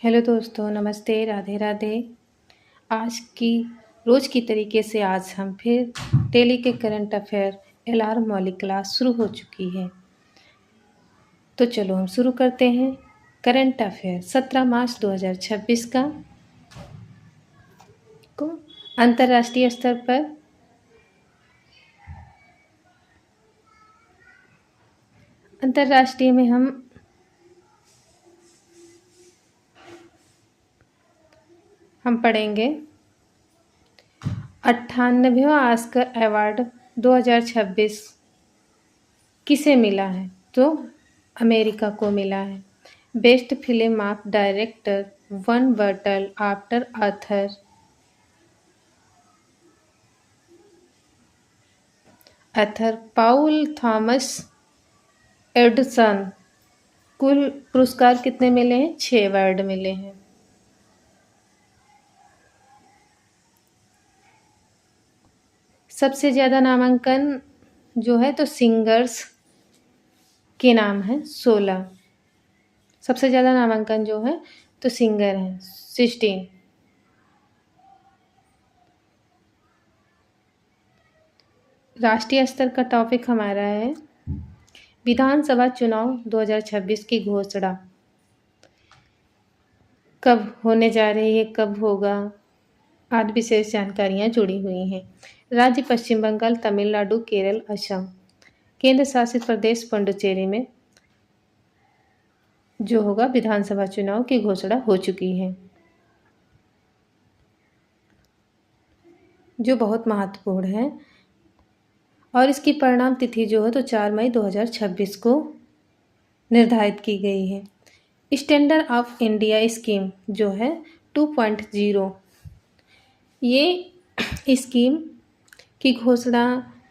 Hello दोस्तों, नमस्ते, राधे राधे। आज की रोज़ की तरीके से आज हम फिर डेली के करंट अफेयर अलार्म वाली क्लास शुरू हो चुकी है। तो चलो हम शुरू करते हैं। करंट अफेयर 17 मार्च 2026 का को अंतर्राष्ट्रीय स्तर पर अंतर्राष्ट्रीय में हम पढ़ेंगे 98वां ऑस्कर अवार्ड 2026 किसे मिला है? तो अमेरिका को मिला है। Best film of director one बटल आफ्टर अथर पाउल थॉमस एडिसन। कुल पुरस्कार कितने मिले हैं? 6 अवार्ड मिले हैं। सबसे ज़्यादा नामांकन जो है तो सिंगर्स के नाम है 16। सबसे ज़्यादा नामांकन जो है तो सिंगर हैं 16। राष्ट्रीय स्तर का टॉपिक हमारा है विधानसभा चुनाव 2026 की घोषणा कब होने जा रही है, कब होगा, आदि विशेष जानकारियाँ जुड़ी हुई हैं। राज्य पश्चिम बंगाल, तमिलनाडु, केरल, असम। केंद्र शासित प्रदेश पुडुचेरी में जो होगा विधानसभा चुनाव की घोषणा हो चुकी है, जो बहुत महत्वपूर्ण है। और इसकी परिणाम तिथि जो है तो 4 मई 2026 को निर्धारित की गई है। स्टैंडर्ड ऑफ इंडिया स्कीम जो है 2.0, ये स्कीम की घोषणा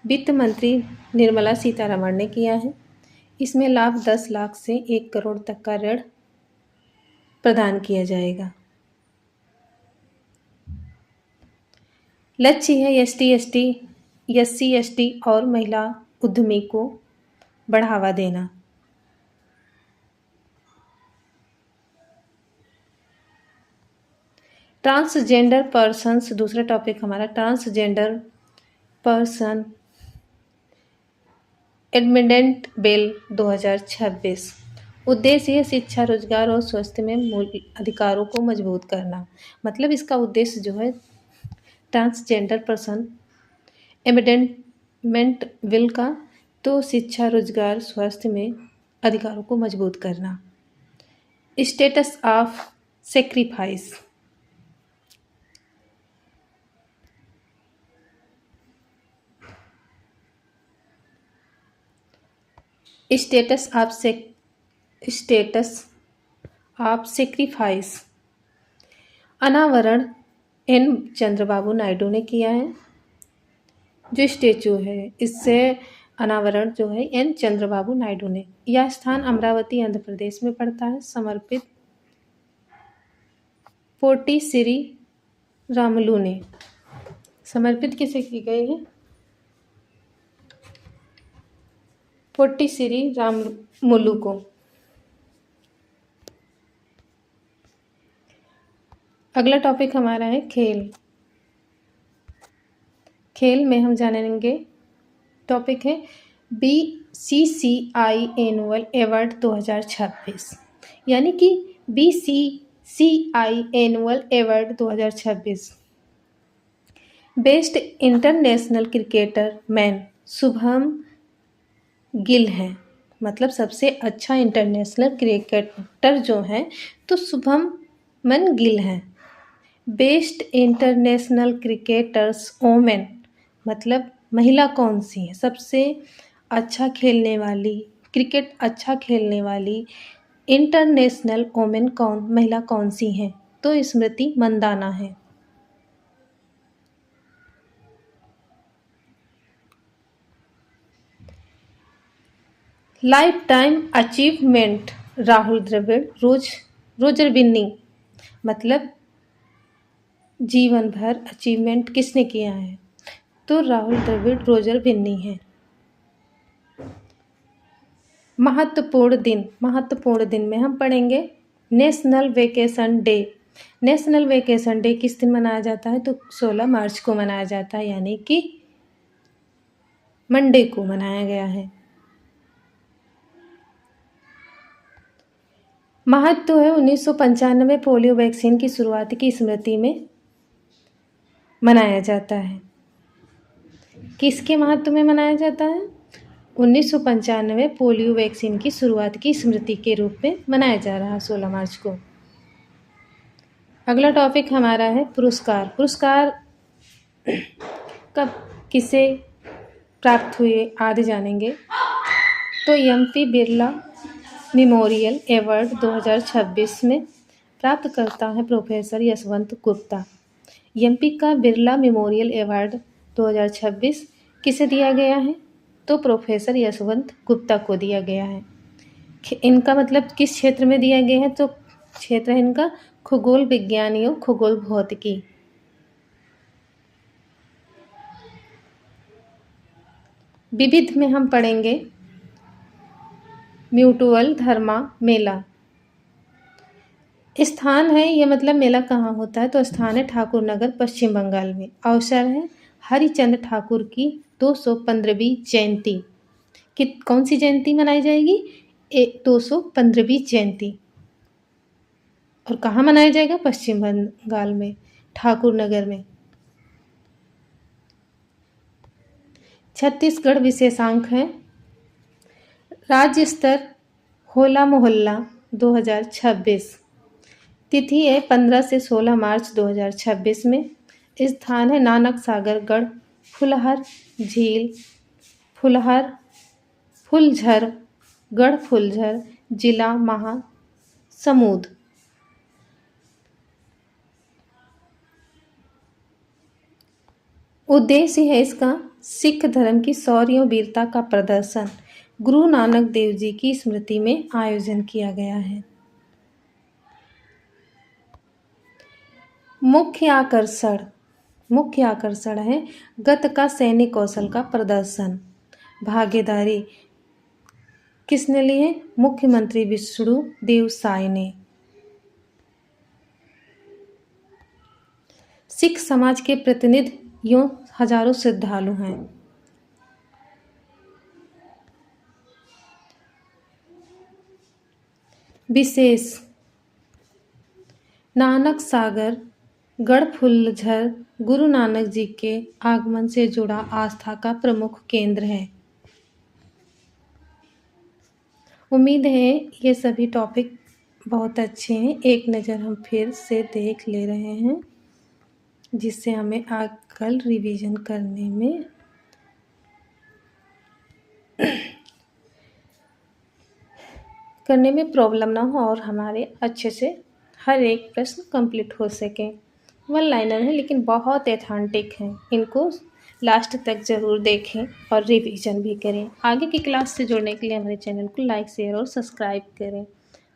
वित्त मंत्री निर्मला सीतारमण ने किया है। इसमें लाभ 10 लाख से 1 करोड़ तक का ऋण प्रदान किया जाएगा। लक्ष्य है एससी एसटी और महिला उद्यमी को बढ़ावा देना। ट्रांसजेंडर पर्सन्स, दूसरा टॉपिक हमारा ट्रांसजेंडर पर्सन एमेंडमेंट बिल 2026। उद्देश्य है शिक्षा, रोजगार और स्वास्थ्य में मूल अधिकारों को मजबूत करना। मतलब इसका उद्देश्य जो है ट्रांसजेंडर पर्सन एमेंडमेंट बिल का तो शिक्षा, रोजगार, स्वास्थ्य में अधिकारों को मजबूत करना। Status of sacrifice, status of sacrifice अनावरण एन चंद्रबाबू नायडू ने किया है। जो स्टेचू है इससे अनावरण जो है एन चंद्रबाबू नायडू ने। यह स्थान अमरावती आंध्र प्रदेश में पड़ता है। समर्पित पोटी श्री रामुलु ने। समर्पित किसे की गई है? पोटी श्री रामुलु को। अगला टॉपिक हमारा है खेल। खेल में हम जानेंगे टॉपिक है BCCI एनुअल अवार्ड 2026, यानी कि BCCI annual award 2026 best international cricketer man Shubham Gill हैं। मतलब सबसे अच्छा इंटरनेशनल क्रिकेटर जो हैं तो शुभमन गिल हैं। बेस्ट इंटरनेशनल क्रिकेटर्स वोमेन, मतलब महिला कौन सी है? सबसे अच्छा खेलने वाली, क्रिकेट अच्छा खेलने वाली इंटरनेशनल वोमेन महिला कौन सी हैं? तो स्मृति मंदाना है। Lifetime achievement Rahul Dravid Roger विनिंग, मतलब जीवन भर अचीवमेंट किसने किया है? तो राहुल द्रविड़ रोजर विनिंग है। महत्वपूर्ण दिन में हम पढ़ेंगे national vacation day. National vacation day किस दिन मनाया जाता है? तो 16 मार्च को मनाया जाता है, यानी कि मंडे को मनाया गया है। महत्व है 1995 पोलियो वैक्सीन की शुरुआत की स्मृति में मनाया जाता है। किसके महत्व में मनाया जाता है? 1995 पोलियो वैक्सीन की शुरुआत की स्मृति के रूप में मनाया जा रहा है 16 मार्च को। अगला टॉपिक हमारा है पुरस्कार। पुरस्कार कब किसे प्राप्त हुए आदि जानेंगे। तो एमपी बिरला मेमोरियल अवार्ड 2026 में प्राप्त करता है प्रोफेसर यशवंत गुप्ता। एमपी का बिरला मेमोरियल अवार्ड 2026 किसे दिया गया है? तो प्रोफेसर यशवंत गुप्ता को दिया गया है। इनका मतलब किस क्षेत्र में दिया गया है? तो क्षेत्र है इनका खगोल विज्ञान एवं खगोल भौतिकी। विविध में हम पढ़ेंगे म्यूचुअल धर्मा मेला। स्थान है, ये मतलब मेला कहाँ होता है? तो स्थान है ठाकुर नगर, पश्चिम बंगाल में। अवसर है हरिचंद्र ठाकुर की 215वीं जयंती। कि कौन सी जयंती मनाई जाएगी? 215वीं जयंती। और कहाँ मनाया जाएगा? पश्चिम बंगाल में, ठाकुर नगर में। छत्तीसगढ़ विशेषांक है राज्य स्तर होला मोहल्ला 2026। तिथि है 15 से 16 मार्च 2026 में। स्थान है नानक सागर गढ़ फुलहर झील फुलझर गढ़ फुलझर, जिला महासमुंद। उद्देश्य है इसका सिख धर्म की शौर्य एवं वीरता का प्रदर्शन गुरु नानक देव जी की स्मृति में आयोजन किया गया है। मुख्य आकर्षण है गत का सैनिक कौशल का प्रदर्शन। भागीदारी किसने ली है? मुख्यमंत्री विष्णु देव साय ने। सिख समाज के प्रतिनिधि यूं हजारों श्रद्धालु हैं। विशेष नानक सागर गढ़ फुलझर गुरु नानक जी के आगमन से जुड़ा आस्था का प्रमुख केंद्र है। उम्मीद है ये सभी टॉपिक बहुत अच्छे हैं। एक नज़र हम फिर से देख ले रहे हैं, जिससे हमें कल रिवीजन करने में प्रॉब्लम ना हो और हमारे अच्छे से हर एक प्रश्न कंप्लीट हो सके। वन लाइनर है लेकिन बहुत एथेंटिक हैं। इनको लास्ट तक ज़रूर देखें और रिवीजन भी करें। आगे की क्लास से जुड़ने के लिए हमारे चैनल को लाइक शेयर और सब्सक्राइब करें,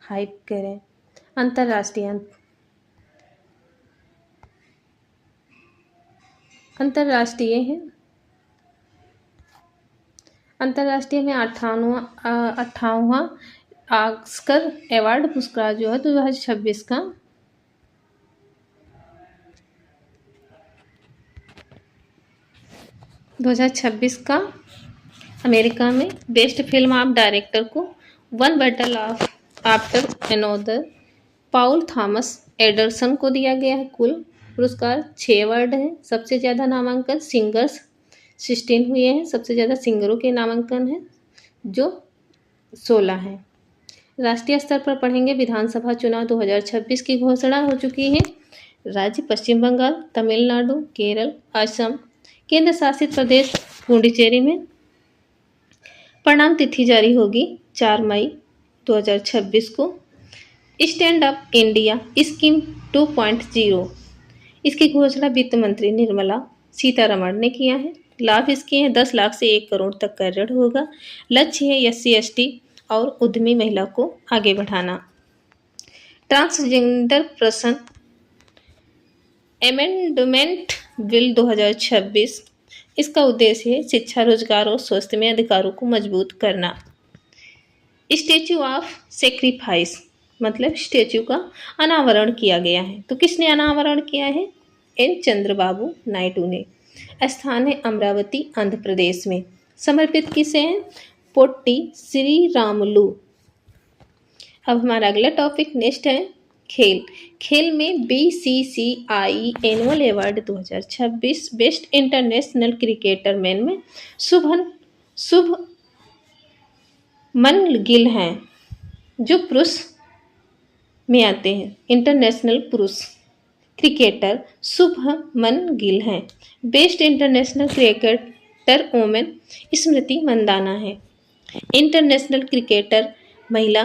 हाइप करें। अंतर्राष्ट्रीय में 58वां ऑस्कर अवार्ड पुरस्कार जो है 2026 का 2026 का अमेरिका में बेस्ट फिल्म ऑफ डायरेक्टर को वन बैटल आफ्टर एनोदर पाउल थॉमस एंडरसन को दिया गया है। कुल पुरस्कार 6 अवार्ड हैं। सबसे ज़्यादा नामांकन सिंगर्स 16 हुए हैं। सबसे ज़्यादा सिंगरों के नामांकन हैं जो 16 हैं। राष्ट्रीय स्तर पर पढ़ेंगे विधानसभा चुनाव 2026 की घोषणा हो चुकी है। राज्य पश्चिम बंगाल, तमिलनाडु, केरल, असम, केंद्र शासित प्रदेश पुडुचेरी में। परिणाम तिथि जारी होगी 4 मई 2026 को। स्टैंड अप इंडिया स्कीम 2.0 इसकी घोषणा वित्त मंत्री निर्मला सीतारमण ने किया है। लाभ इसके हैं 10 लाख से 1 करोड़ तक का ऋण होगा। लक्ष्य है SC ST और उद्यमी महिला को आगे बढ़ाना। ट्रांसजेंडर पर्सन अमेंडमेंट बिल 2026 इसका उद्देश्य है शिक्षा, रोजगार और स्वास्थ्य में अधिकारों को मजबूत करना। स्टैच्यू ऑफ सेक्रीफाइस मतलब स्टेचू का अनावरण किया गया है। तो किसने अनावरण किया है? एन चंद्रबाबू नायडू ने। स्थान है अमरावती, आंध्र प्रदेश में। समर्पित किसे है? पोट्टी श्री रामुलु। अब हमारा अगला टॉपिक नेक्स्ट है खेल। खेल में BCCI annual award 2026 best international cricketer man में शुभमन गिल हैं, जो पुरुष में आते हैं। इंटरनेशनल पुरुष क्रिकेटर शुभमन गिल हैं। Best international cricketer women Smriti Mandhana है। इंटरनेशनल क्रिकेटर महिला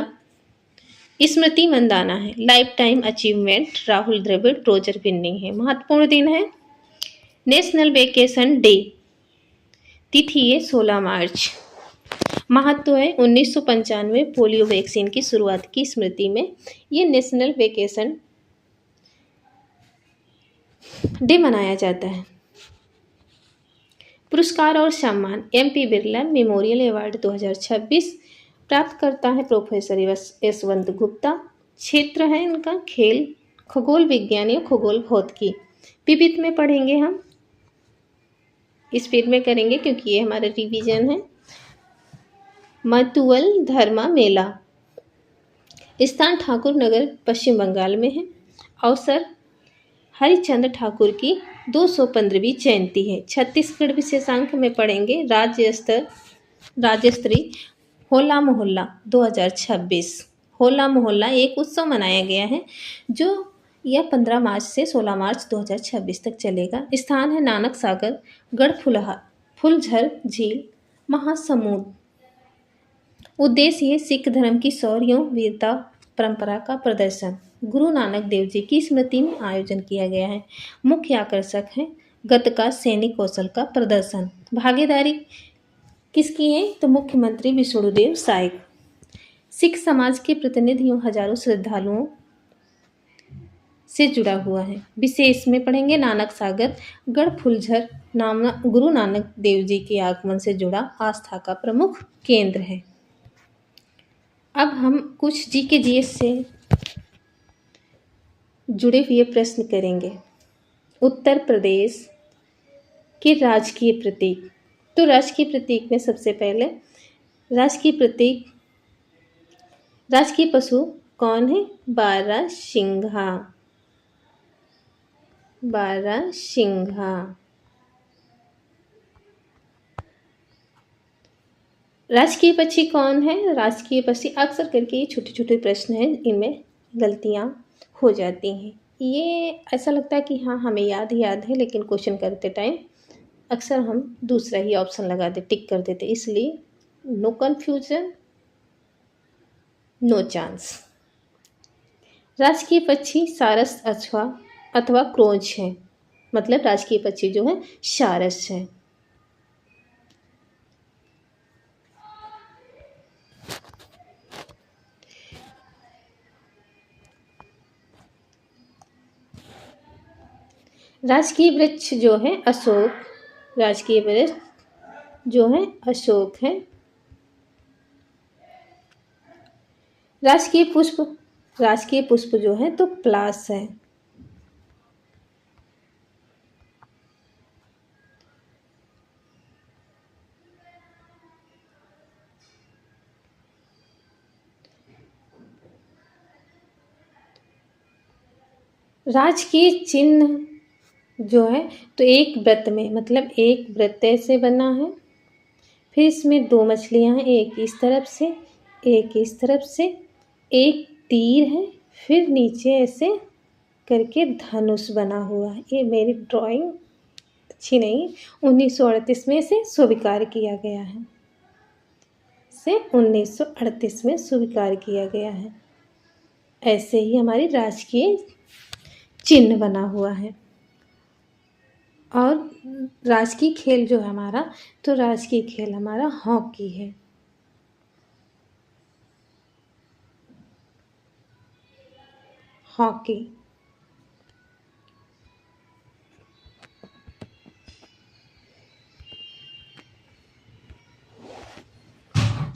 स्मृति मंदाना है। Lifetime achievement Rahul Dravid, Roger Binny है। महत्वपूर्ण दिन है नेशनल वेकेशन डे, तिथि है 16 मार्च। महत्व है 1995 पोलियो वैक्सीन की शुरुआत की स्मृति में ये नेशनल वेकेशन डे मनाया जाता है। पुरस्कार और सम्मान। MP बिरला मेमोरियल अवार्ड 2026 प्राप्त करता है प्रोफेसर यशवंत गुप्ता। क्षेत्र है इनका खेल, खगोल विज्ञान या खगोल भौतिकी। विविध में पढ़ेंगे हम, स्पीड में करेंगे क्योंकि ये हमारा रिवीजन है। मतुवल धर्मा मेला, स्थान ठाकुर नगर, पश्चिम बंगाल में है। अवसर हरिश्चंद्र ठाकुर की 215वीं जयंती है। छत्तीसगढ़ विशेषांक में पढ़ेंगे राज्य स्तरीय होला मोहल्ला 2026। होला मोहल्ला एक उत्सव मनाया गया है जो यह 15 मार्च से 16 मार्च 2026 तक चलेगा। स्थान है नानक सागर, फुलझर झील, महासमुंद। उद्देश्य है सिख धर्म की शौर्य एवं वीरता परंपरा का प्रदर्शन। गुरु नानक देव जी की स्मृति में आयोजन किया गया है। मुख्य आकर्षक है गतका सैनिक कौशल का प्रदर्शन। भागीदारी किसकी है? तो मुख्यमंत्री विष्णुदेव साय। सिख समाज के प्रतिनिधियों हजारों श्रद्धालुओं से जुड़ा हुआ है। विशेष में पढ़ेंगे नानक सागर गढ़ फुलझर गुरु नानक देव जी के आगमन से जुड़ा आस्था का प्रमुख केंद्र है। अब हम कुछ GK/GS से जुड़े हुए प्रश्न करेंगे। उत्तर प्रदेश के राजकीय प्रतीक। तो राजकीय प्रतीक में सबसे पहले राजकीय पशु कौन है? बारहसिंघा। राजकीय पक्षी कौन है? राजकीय पक्षी अक्सर करके ये छोटे छोटे प्रश्न हैं, इनमें गलतियाँ हो जाती हैं। ये ऐसा लगता है कि हाँ हमें याद है, लेकिन क्वेश्चन करते टाइम अक्सर हम दूसरा ही ऑप्शन लगा देते, टिक कर देते, इसलिए नो कन्फ्यूजन, नो चांस। राजकीय पक्षी सारस अथवा क्रोंच है, मतलब राजकीय पक्षी जो है सारस है। राजकीय वृक्ष जो है अशोक, राजकीय वृक्ष जो है अशोक है। राजकीय पुष्प जो है तो पलाश है। राजकीय चिन्ह जो है तो एक वृत्त में, मतलब एक वृत्त से बना है। फिर इसमें 2 मछलियां हैं, एक इस तरफ से एक इस तरफ से, एक तीर है, फिर नीचे ऐसे करके धनुष बना हुआ है। ये मेरी ड्राइंग अच्छी नहीं, 1938 में इसे स्वीकार किया गया है। 1938 में स्वीकार किया गया है। ऐसे ही हमारी राजकीय चिन्ह बना हुआ है। और राजकीय खेल जो है हमारा, तो राजकीय खेल हमारा हॉकी है। हॉकी।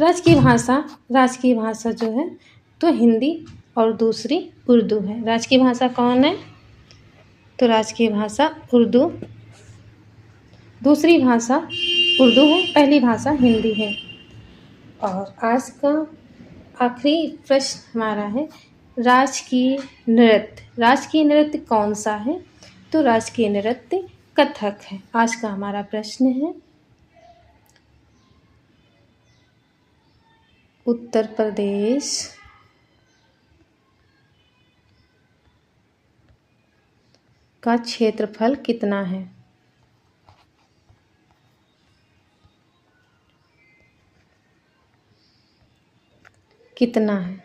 राजकीय भाषा जो है तो हिंदी और दूसरी उर्दू है। राजकीय भाषा कौन है? तो राजकीय भाषा उर्दू, दूसरी भाषा उर्दू है, पहली भाषा हिंदी है। और आज का आखिरी प्रश्न हमारा है, राजकीय नृत्य कौन सा है? तो राजकीय नृत्य कथक है। आज का हमारा प्रश्न है, उत्तर प्रदेश का क्षेत्रफल कितना है? कितना है?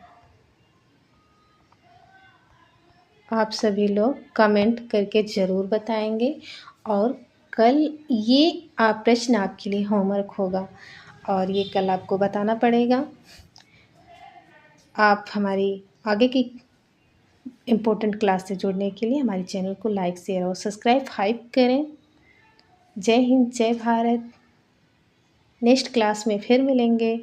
आप सभी लोग कमेंट करके ज़रूर बताएंगे। और कल ये प्रश्न आपके लिए होमवर्क होगा और ये कल आपको बताना पड़ेगा। आप हमारी आगे की इम्पोर्टेंट क्लास से जुड़ने के लिए हमारे चैनल को लाइक, शेयर और सब्सक्राइब करें। जय हिंद, जय भारत। नेक्स्ट क्लास में फिर मिलेंगे।